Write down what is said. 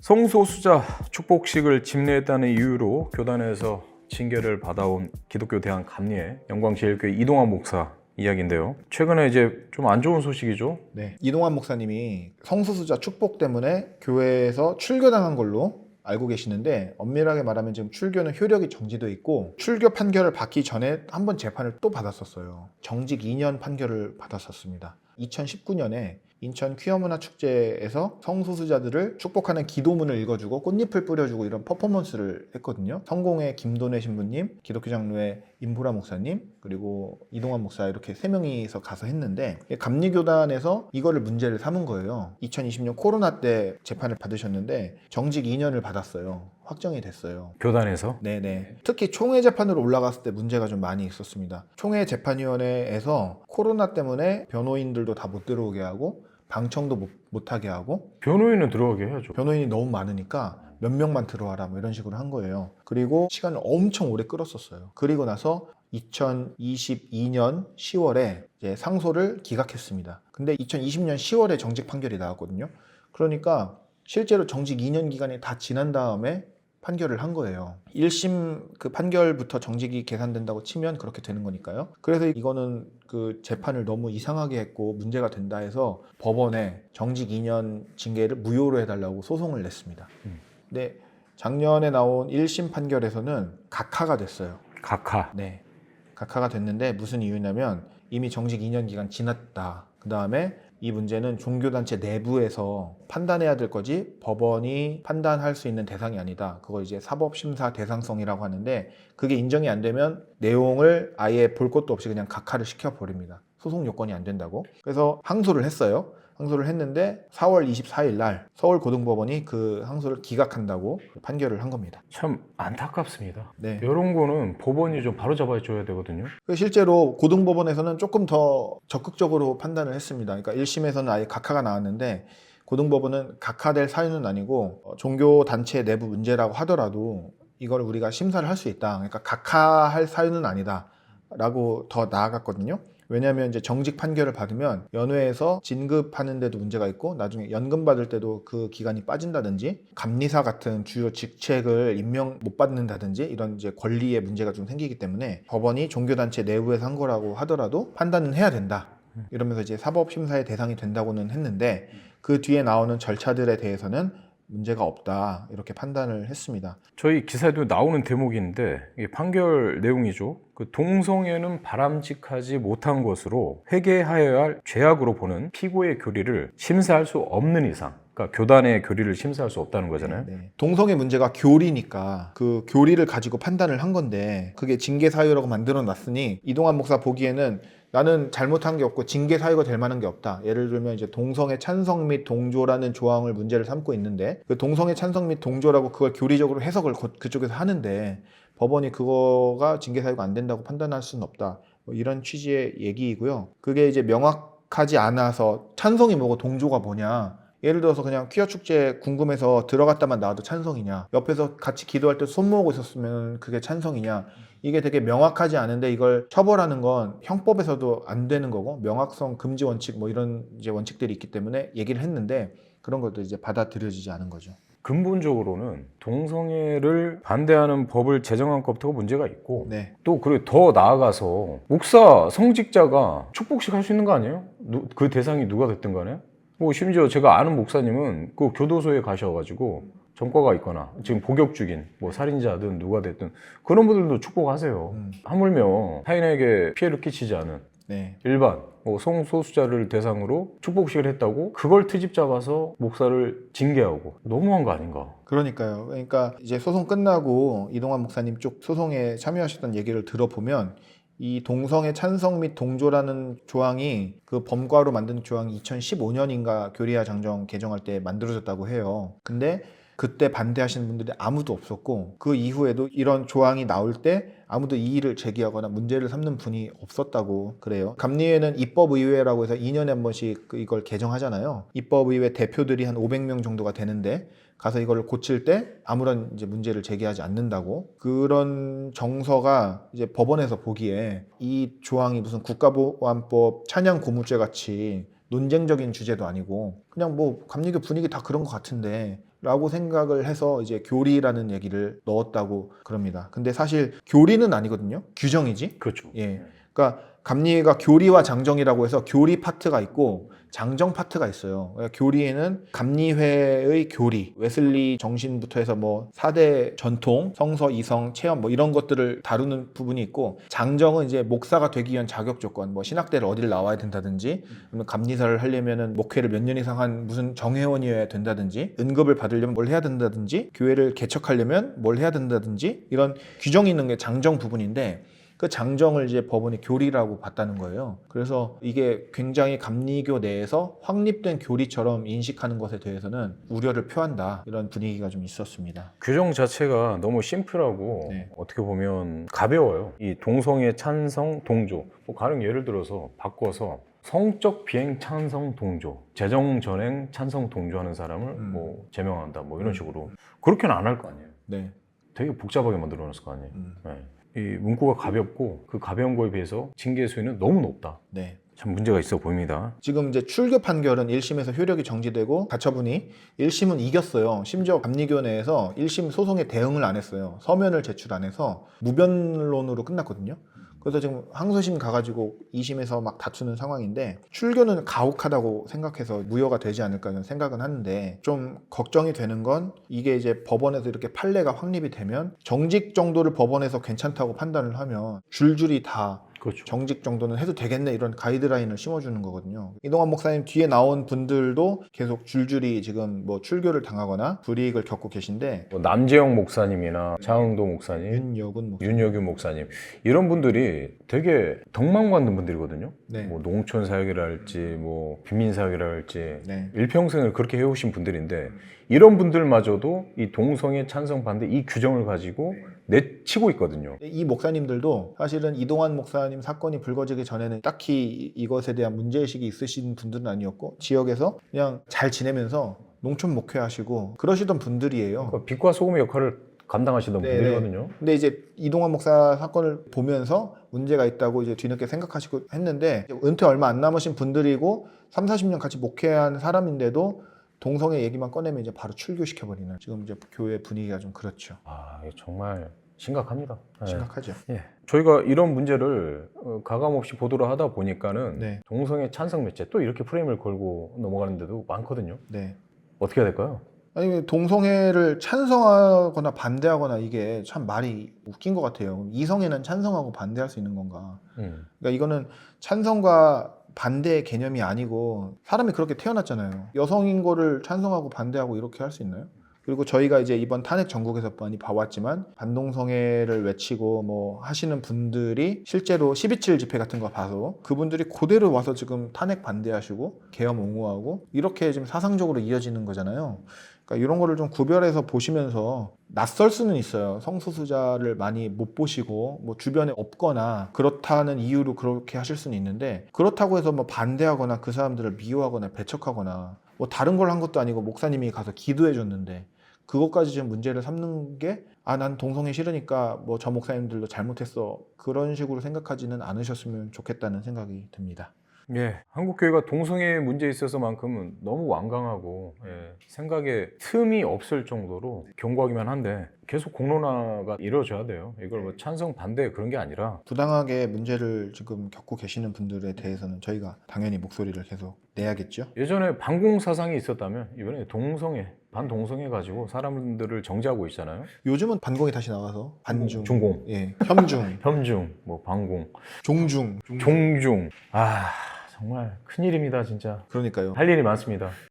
성소수자 축복식을 집례했다는 이유로 교단에서 징계를 받아온 기독교 대한감리회 영광제일교회 이동환 목사 이야기인데요. 최근에 이제 좀 안 좋은 소식이죠. 네, 이동환 목사님이 성소수자 축복 때문에 교회에서 출교당한 걸로 알고 계시는데, 엄밀하게 말하면 지금 출교는 효력이 정지돼 있고 출교 판결을 받기 전에 한 번 재판을 또 받았었어요. 정직 2년 판결을 받았었습니다. 2019년에 인천 퀴어문화축제에서 성소수자들을 축복하는 기도문을 읽어주고 꽃잎을 뿌려주고 이런 퍼포먼스를 했거든요. 성공회 김도래 신부님, 기독교 장로회 임보라 목사님, 그리고 이동환 목사 이렇게 3명이서 가서 했는데, 감리교단에서 이거를 문제를 삼은 거예요. 2020년 코로나 때 재판을 받으셨는데 정직 2년을 받았어요. 확정이 됐어요. 교단에서. 네네. 특히 총회 재판으로 올라갔을 때 문제가 좀 많이 있었습니다. 총회 재판위원회에서 코로나 때문에 변호인들도 다 못 들어오게 하고 방청도 못하게 하고, 변호인은 들어가게 해야죠. 변호인이 너무 많으니까 몇 명만 들어와라 뭐 이런 식으로 한 거예요. 그리고 시간을 엄청 오래 끌었었어요. 그리고 나서 2022년 10월에 이제 상소를 기각했습니다. 근데 2020년 10월에 정직 판결이 나왔거든요. 그러니까 실제로 정직 2년 기간이 다 지난 다음에 판결을 한 거예요. 1심 그 판결부터 정직이 계산된다고 치면 그렇게 되는 거니까요. 그래서 이거는 그 재판을 너무 이상하게 했고 문제가 된다 해서 법원에 정직 2년 징계를 무효로 해달라고 소송을 냈습니다. 근데 작년에 나온 1심 판결에서는 각하가 됐어요. 각하. 네, 각하가 됐는데 무슨 이유냐면 이미 정직 2년 기간 지났다. 그 다음에 이 문제는 종교단체 내부에서 판단해야 될 거지 법원이 판단할 수 있는 대상이 아니다. 그거 이제 사법심사 대상성이라고 하는데, 그게 인정이 안 되면 내용을 아예 볼 것도 없이 그냥 각하를 시켜버립니다. 소송 요건이 안 된다고. 그래서 항소를 했어요. 항소를 했는데 4월 24일 날 서울고등법원이 그 항소를 기각한다고 판결을 한 겁니다. 참 안타깝습니다. 네. 이런 거는 법원이 좀 바로 잡아줘야 되거든요. 실제로 고등법원에서는 조금 더 적극적으로 판단을 했습니다. 그러니까 1심에서는 아예 각하가 나왔는데 고등법원은 각하될 사유는 아니고 종교단체 내부 문제라고 하더라도 이걸 우리가 심사를 할 수 있다. 그러니까 각하할 사유는 아니다 라고 더 나아갔거든요. 왜냐하면 이제 정직 판결을 받으면 연회에서 진급하는 데도 문제가 있고 나중에 연금 받을 때도 그 기간이 빠진다든지 감리사 같은 주요 직책을 임명 못 받는다든지 이런 이제 권리에 문제가 좀 생기기 때문에 법원이 종교단체 내부에서 한 거라고 하더라도 판단은 해야 된다. 이러면서 이제 사법심사의 대상이 된다고는 했는데, 그 뒤에 나오는 절차들에 대해서는 문제가 없다 이렇게 판단을 했습니다. 저희 기사에도 나오는 대목인데 이게 판결 내용이죠. 그 동성애는 바람직하지 못한 것으로 회개하여야 할 죄악으로 보는 피고의 교리를 심사할 수 없는 이상, 그러니까 교단의 교리를 심사할 수 없다는 거잖아요. 네. 동성애 문제가 교리니까 그 교리를 가지고 판단을 한 건데 그게 징계 사유라고 만들어 놨으니 이동환 목사 보기에는 나는 잘못한 게 없고 징계 사유가 될 만한 게 없다. 예를 들면 이제 동성애 찬성 및 동조라는 조항을 문제를 삼고 있는데 그 동성애 찬성 및 동조라고 그걸 교리적으로 해석을 그쪽에서 하는데 법원이 그거가 징계 사유가 안 된다고 판단할 수는 없다. 뭐 이런 취지의 얘기이고요. 그게 이제 명확하지 않아서 찬성이 뭐고 동조가 뭐냐. 예를 들어서 그냥 퀴어 축제 궁금해서 들어갔다만 나와도 찬성이냐, 옆에서 같이 기도할 때 손 모으고 있었으면 그게 찬성이냐, 이게 되게 명확하지 않은데 이걸 처벌하는 건 형법에서도 안 되는 거고 명확성 금지 원칙 뭐 이런 이제 원칙들이 있기 때문에 얘기를 했는데 그런 것도 이제 받아들여지지 않은 거죠. 근본적으로는 동성애를 반대하는 법을 제정한 것부터 문제가 있고, 네. 또 그리고 더 나아가서 목사 성직자가 축복식 할 수 있는 거 아니에요? 그 대상이 누가 됐든 간에. 뭐 심지어 제가 아는 목사님은 그 교도소에 가셔가지고 전과가 있거나 지금 복역 중인 뭐 살인자든 누가 됐든 그런 분들도 축복하세요. 하물며 타인에게 피해를 끼치지 않은 네. 일반 뭐 성소수자를 대상으로 축복식을 했다고 그걸 트집 잡아서 목사를 징계하고 너무한 거 아닌가? 그러니까요. 그러니까 이제 소송 끝나고 이동환 목사님 쪽 소송에 참여하셨던 얘기를 들어보면 이 동성애 찬성 및 동조라는 조항이 그 범과로 만든 조항이 2015년인가 교리화 장정 개정할 때 만들어졌다고 해요. 근데 그때 반대하시는 분들이 아무도 없었고 그 이후에도 이런 조항이 나올 때 아무도 이의를 제기하거나 문제를 삼는 분이 없었다고 그래요. 감리회는 입법의회라고 해서 2년에 한 번씩 이걸 개정하잖아요. 입법의회 대표들이 한 500명 정도가 되는데 가서 이걸 고칠 때 아무런 이제 문제를 제기하지 않는다고, 그런 정서가 이제 법원에서 보기에 이 조항이 무슨 국가보안법 찬양 고무죄 같이 논쟁적인 주제도 아니고 그냥 뭐 감리교 분위기 다 그런 것 같은데 라고 생각을 해서 이제 교리라는 얘기를 넣었다고 그럽니다. 근데 사실 교리는 아니거든요. 규정이지. 그렇죠. 예. 그러니까 감리회가 교리와 장정이라고 해서 교리 파트가 있고 장정 파트가 있어요. 그러니까 교리에는 감리회의 교리, 웨슬리 정신부터 해서 뭐 4대 전통, 성서, 이성, 체험 뭐 이런 것들을 다루는 부분이 있고, 장정은 이제 목사가 되기 위한 자격 조건, 뭐 신학대를 어디를 나와야 된다든지, 그러면 감리사를 하려면은 목회를 몇 년 이상 한 무슨 정회원이어야 된다든지, 은급을 받으려면 뭘 해야 된다든지, 교회를 개척하려면 뭘 해야 된다든지, 이런 규정이 있는 게 장정 부분인데, 그 장정을 이제 법원이 교리라고 봤다는 거예요. 그래서 이게 굉장히 감리교 내에서 확립된 교리처럼 인식하는 것에 대해서는 우려를 표한다, 이런 분위기가 좀 있었습니다. 규정 자체가 너무 심플하고 네. 어떻게 보면 가벼워요. 이 동성애 찬성 동조, 뭐 가령 예를 들어서 바꿔서 성적 비행 찬성 동조, 재정 전행 찬성 동조하는 사람을 뭐 제명한다, 뭐 이런 식으로. 그렇게는 안 할 거 아니에요. 네. 되게 복잡하게 만들어놨을 거 아니에요. 네. 이 문구가 가볍고 그 가벼운 거에 비해서 징계 수위는 너무 높다. 네. 참 문제가 있어 보입니다. 지금 이제 출교 판결은 1심에서 효력이 정지되고 가처분이 1심은 이겼어요. 심지어 감리교 내에서 1심 소송에 대응을 안 했어요. 서면을 제출 안 해서 무변론으로 끝났거든요. 그래서 지금 항소심 가가지고 2심에서 막 다투는 상황인데, 출교는 가혹하다고 생각해서 무효가 되지 않을까 저는 생각은 하는데, 좀 걱정이 되는 건 이게 이제 법원에서 이렇게 판례가 확립이 되면 정직 정도를 법원에서 괜찮다고 판단을 하면 줄줄이 다 그렇죠. 정직 정도는 해도 되겠네, 이런 가이드라인을 심어주는 거거든요. 이동환 목사님 뒤에 나온 분들도 계속 줄줄이 지금 뭐 출교를 당하거나 불이익을 겪고 계신데, 뭐 남재영 목사님이나 장흥도 목사님, 윤여군 목사, 윤여규 목사님, 이런 분들이 되게 덕망받는 분들이거든요. 네. 뭐 농촌 사역이라 할지 뭐 빈민 사역이라 할지 네. 일평생을 그렇게 해오신 분들인데, 이런 분들마저도 이 동성애 찬성 반대 이 규정을 가지고 내치고 있거든요. 이 목사님들도 사실은 이동환 목사님 사건이 불거지기 전에는 딱히 이것에 대한 문제의식이 있으신 분들은 아니었고, 지역에서 그냥 잘 지내면서 농촌 목회하시고 그러시던 분들이에요. 그러니까 빛과 소금의 역할을 감당하시던 네네. 분들이거든요. 근데 이제 이동환 목사 사건을 보면서 문제가 있다고 이제 뒤늦게 생각하시고 했는데, 은퇴 얼마 안 남으신 분들이고 3, 40년 같이 목회한 사람인데도 동성애 얘기만 꺼내면 이제 바로 출교시켜버리는, 지금 이제 교회 분위기가 좀 그렇죠. 아, 이거 정말 심각합니다. 네. 심각하죠. 예. 저희가 이런 문제를 가감없이 보도를 하다 보니까는 네. 동성애 찬성 매체 또 이렇게 프레임을 걸고 넘어가는 데도 많거든요. 네. 어떻게 해야 될까요? 아니, 동성애를 찬성하거나 반대하거나 이게 참 말이 웃긴 것 같아요. 이성애는 찬성하고 반대할 수 있는 건가? 그러니까 이거는 찬성과 반대의 개념이 아니고, 사람이 그렇게 태어났잖아요. 여성인 거를 찬성하고 반대하고 이렇게 할 수 있나요? 그리고 저희가 이제 이번 탄핵 전국에서 많이 봐왔지만, 반동성애를 외치고 뭐 하시는 분들이 실제로 12.7 집회 같은 거 봐서 그분들이 그대로 와서 지금 탄핵 반대하시고 계엄 옹호하고 이렇게 지금 사상적으로 이어지는 거잖아요. 그러니까 이런 거를 좀 구별해서 보시면서, 낯설 수는 있어요. 성소수자를 많이 못 보시고 뭐 주변에 없거나 그렇다는 이유로 그렇게 하실 수는 있는데, 그렇다고 해서 뭐 반대하거나 그 사람들을 미워하거나 배척하거나 뭐 다른 걸 한 것도 아니고 목사님이 가서 기도해 줬는데 그것까지 지금 문제를 삼는 게, 난 동성애 싫으니까 뭐 저 목사님들도 잘못했어, 그런 식으로 생각하지는 않으셨으면 좋겠다는 생각이 듭니다. 예, 한국 교회가 동성애 문제에 있어서만큼은 너무 완강하고 생각에 틈이 없을 정도로 견고하기만 한데, 계속 공론화가 이루어져야 돼요. 이걸 뭐 찬성 반대 그런 게 아니라 부당하게 문제를 지금 겪고 계시는 분들에 대해서는 저희가 당연히 목소리를 계속 내야겠죠. 예전에 반공 사상이 있었다면 이번에 동성애, 반동성애 가지고 사람들을 정죄하고 있잖아요. 요즘은 반공이 다시 나와서 반중, 중공, 예, 혐중, 혐중, 뭐 반공, 종중, 종중. 아, 정말 큰일입니다, 진짜. 그러니까요. 할 일이 많습니다.